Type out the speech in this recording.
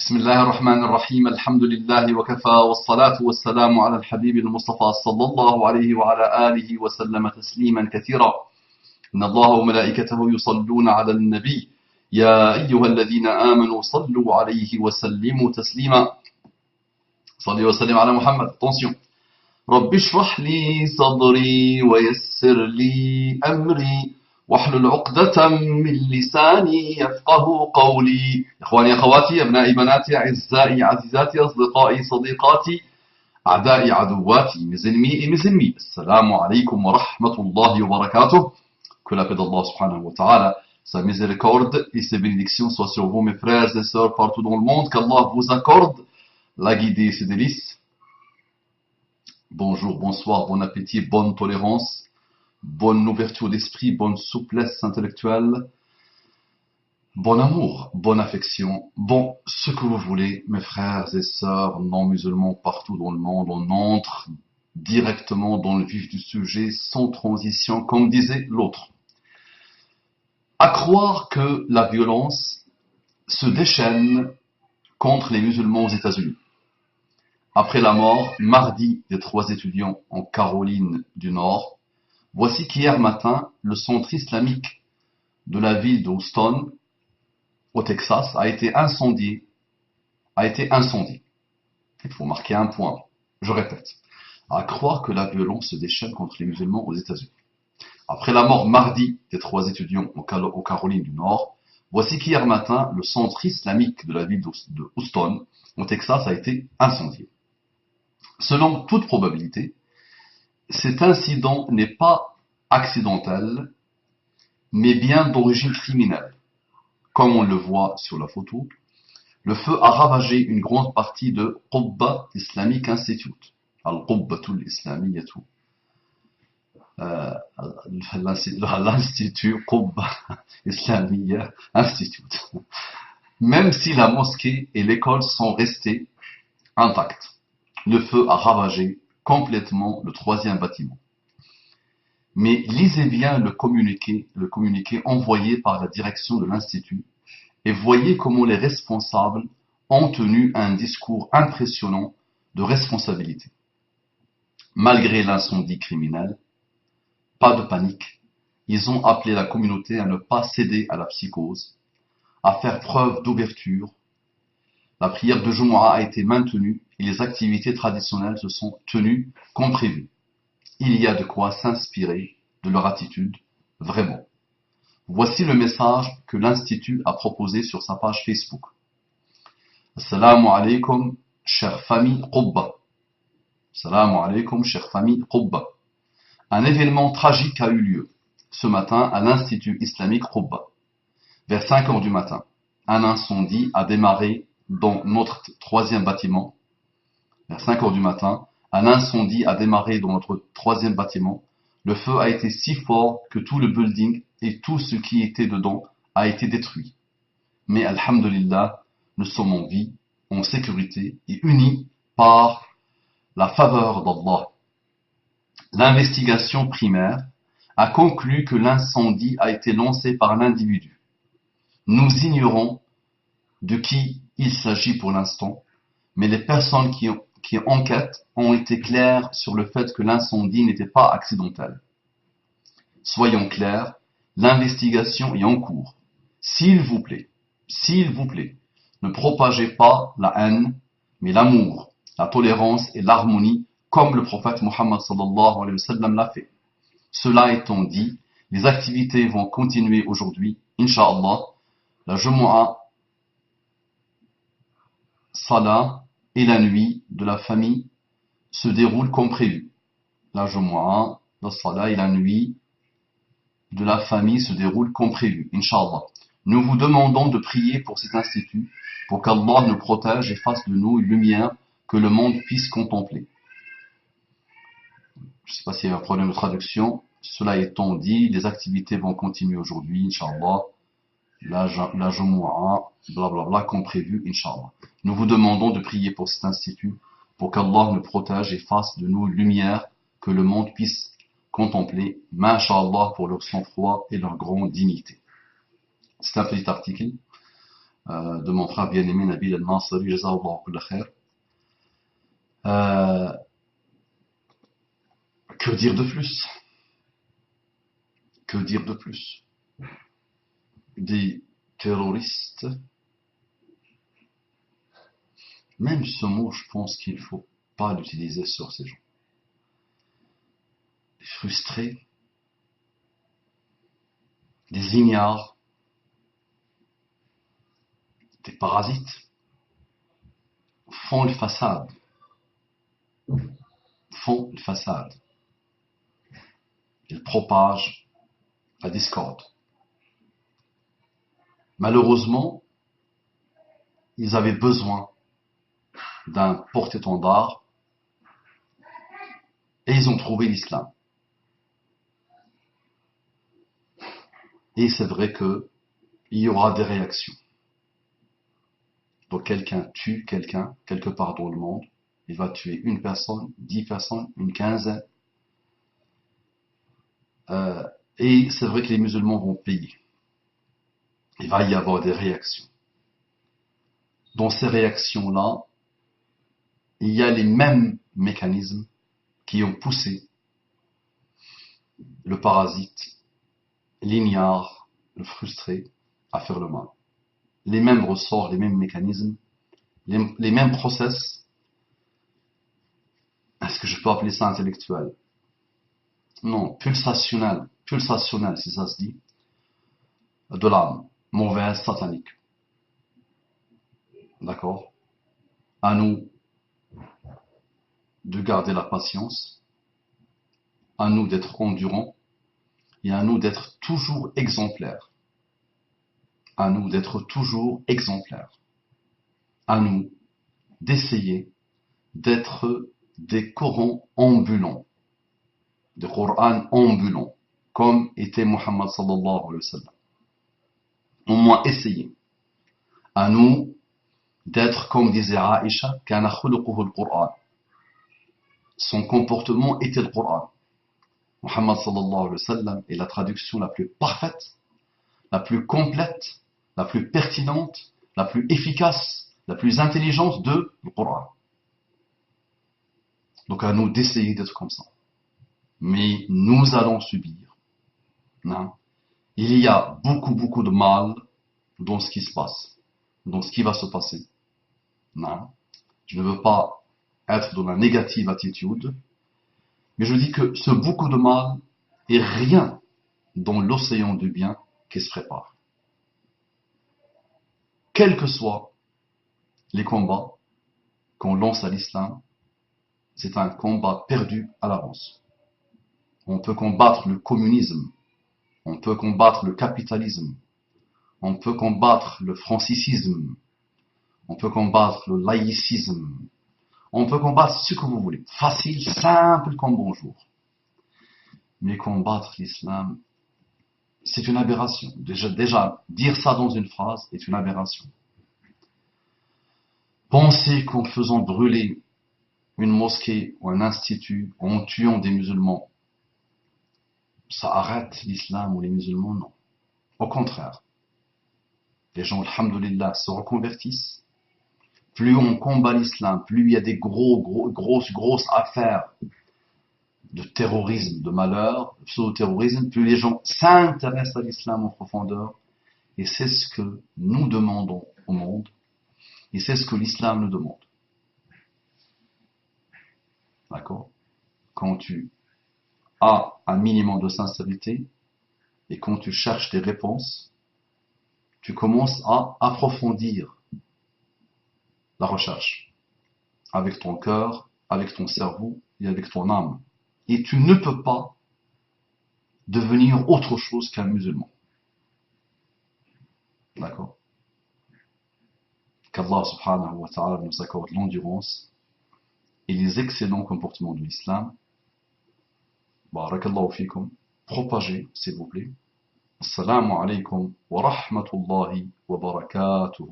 بسم الله الرحمن الرحيم الحمد لله وكفى والصلاة والسلام على الحبيب المصطفى صلى الله عليه وعلى آله وسلم تسليما كثيرا إن الله وملائكته يصلون على النبي يا أيها الذين آمنوا صلوا عليه وسلموا تسليما صلي وسلم على محمد. Attention. رب اشرح لي صدري ويسر لي أمري واحلل عقدة من لساني يفقه قولي. إخواني أخواتي أبنائي بناتي أعزائي عزيزاتي أصدقائي صديقاتي أعدائي عدواتي mes ennemis et mes ennemis. Assalamu alaikum wa rahmatullahi wa barakatuh. Que la paix d'Allah subhanahu wa ta'ala, sa miséricorde et ses bénédictions soient sur vous mes frères et sœurs partout dans le monde. Qu'Allah vous accorde la guidée et ses délices. Bonjour, bonsoir, bon appétit, bonne tolérance, bonne ouverture d'esprit, bonne souplesse intellectuelle, bon amour, bonne affection, bon ce que vous voulez, mes frères et sœurs non musulmans partout dans le monde. On entre directement dans le vif du sujet, sans transition, comme disait l'autre. À croire que la violence se déchaîne contre les musulmans aux États-Unis. Après la mort, mardi, des 3 étudiants en Caroline du Nord, voici qu'hier matin, le centre islamique de la ville de Houston, au Texas, a été incendié. Il faut marquer un point. Je répète. À croire que la violence se déchaîne contre les musulmans aux États-Unis. Après la mort mardi des 3 étudiants au Caroline du Nord, voici qu'hier matin, le centre islamique de la ville de Houston, au Texas, a été incendié. Selon toute probabilité, cet incident n'est pas accidentel, mais bien d'origine criminelle. Comme on le voit sur la photo, le feu a ravagé une grande partie de Qubba Islamic Institute. Al-Qubbatul Islamiyatu. L'Institut Qubba Islamiyya Institute. Même si la mosquée et l'école sont restées intactes, le feu a ravagé complètement le 3e bâtiment. Mais lisez bien le communiqué envoyé par la direction de l'Institut et voyez comment les responsables ont tenu un discours impressionnant de responsabilité. Malgré l'incendie criminel, pas de panique, ils ont appelé la communauté à ne pas céder à la psychose, à faire preuve d'ouverture. La prière de Jumu'ah a été maintenue et les activités traditionnelles se sont tenues comme prévu. Il y a de quoi s'inspirer de leur attitude, vraiment. Voici le message que l'Institut a proposé sur sa page Facebook. Assalamu alaikum, chère famille Qubba. Assalamu alaikum, chère famille Qubba. Un événement tragique a eu lieu ce matin à l'Institut islamique Qubba. Vers 5 heures du matin, un incendie a démarré dans notre 3e bâtiment. Vers 5 heures du matin, un incendie a démarré dans notre 3e bâtiment. Le feu a été si fort que tout le building et tout ce qui était dedans a été détruit. Mais alhamdulillah, nous sommes en vie, en sécurité et unis par la faveur d'Allah. L'investigation primaire a conclu que l'incendie a été lancé par un individu. Nous ignorons de qui il s'agit pour l'instant, mais les personnes qui enquêtent ont été claires sur le fait que l'incendie n'était pas accidentel. Soyons clairs, l'investigation est en cours. S'il vous plaît, ne propagez pas la haine, mais l'amour, la tolérance et l'harmonie, comme le prophète Mohammed sallallahu alayhi wa sallam l'a fait. Cela étant dit, les activités vont continuer aujourd'hui, Inch'Allah. La Jumu'ah, Salah et la nuit de la famille se déroulent comme prévu. La Jumu'ah, la Salah et la nuit de la famille se déroulent comme prévu, Inch'Allah. Nous vous demandons de prier pour cet institut, pour qu'Allah nous protège et fasse de nous une lumière que le monde puisse contempler. Je ne sais pas s'il y a un problème de traduction. Cela étant dit, les activités vont continuer aujourd'hui, Inch'Allah. La Jumu'ah, blablabla, comme prévu, Inch'Allah. Nous vous demandons de prier pour cet institut, pour qu'Allah nous protège et fasse de nous une lumière que le monde puisse contempler, Masha'Allah, pour leur sang-froid et leur grande dignité. C'est un petit article. de mon frère bien-aimé Nabil Al-Nasri, Jazahullah kulla khair. Que dire de plus? Que dire de plus? Des terroristes, même ce mot, je pense qu'il ne faut pas l'utiliser sur ces gens. Des frustrés, des ignares, des parasites, font le façade. Font le façade. Ils propagent la discorde. Malheureusement, ils avaient besoin d'un porte-étendard et ils ont trouvé l'islam. Et c'est vrai qu'il y aura des réactions. Donc quelqu'un tue quelqu'un quelque part dans le monde, il va tuer une personne, 10 personnes, une quinzaine. Et c'est vrai que les musulmans vont payer. Il va y avoir des réactions. Dans ces réactions-là, il y a les mêmes mécanismes qui ont poussé le parasite, l'ignare, le frustré à faire le mal. Les mêmes ressorts, les mêmes mécanismes, les mêmes process. Est-ce que je peux appeler ça intellectuel? Non, pulsationnel, si ça se dit, de l'âme, mauvaise, satanique. D'accord? À nous de garder la patience, à nous d'être endurants, et à nous d'être toujours exemplaires. À nous d'être toujours exemplaires. À nous d'essayer d'être des Corans ambulants, des Corans ambulants, comme était Muhammad sallallahu alayhi wa sallam. Au moins essayer. À nous d'être, comme disait Aïcha, kana khuluquhu al-Qur'an. Son comportement était le Coran. Muhammad sallallahu alayhi wa sallam est la traduction la plus parfaite, la plus complète, la plus pertinente, la plus efficace, la plus intelligente de le Coran. Donc à nous d'essayer d'être comme ça. Mais nous allons subir. Non. Il y a beaucoup de mal dans ce qui se passe, dans ce qui va se passer. Non. Je ne veux pas être dans la négative attitude, mais je dis que ce beaucoup de mal est rien dans l'océan du bien qui se prépare. Quels que soient les combats qu'on lance à l'islam, c'est un combat perdu à l'avance. On peut combattre le communisme, on peut combattre le capitalisme, on peut combattre le francicisme, on peut combattre le laïcisme, on peut combattre ce que vous voulez. Facile, simple comme bonjour. Mais combattre l'islam, c'est une aberration. Déjà, dire ça dans une phrase est une aberration. Penser qu'en faisant brûler une mosquée ou un institut, en tuant des musulmans, ça arrête l'islam ou les musulmans, non. Au contraire. Les gens, alhamdoulilah, se reconvertissent. Plus on combat l'islam, plus il y a des grosses affaires de terrorisme, de malheur, de pseudo-terrorisme, plus les gens s'intéressent à l'islam en profondeur. Et c'est ce que nous demandons au monde. Et c'est ce que l'islam nous demande. D'accord? Quand tu as un minimum de sincérité et quand tu cherches des réponses, tu commences à approfondir la recherche avec ton cœur, avec ton cerveau et avec ton âme. Et tu ne peux pas devenir autre chose qu'un musulman. D'accord? Qu'Allah subhanahu wa ta'ala nous accorde l'endurance et les excellents comportements de l'islam. Barakallahu fikum. Propagez, s'il vous plaît. Assalamu alaikum wa rahmatullahi wa barakatuh.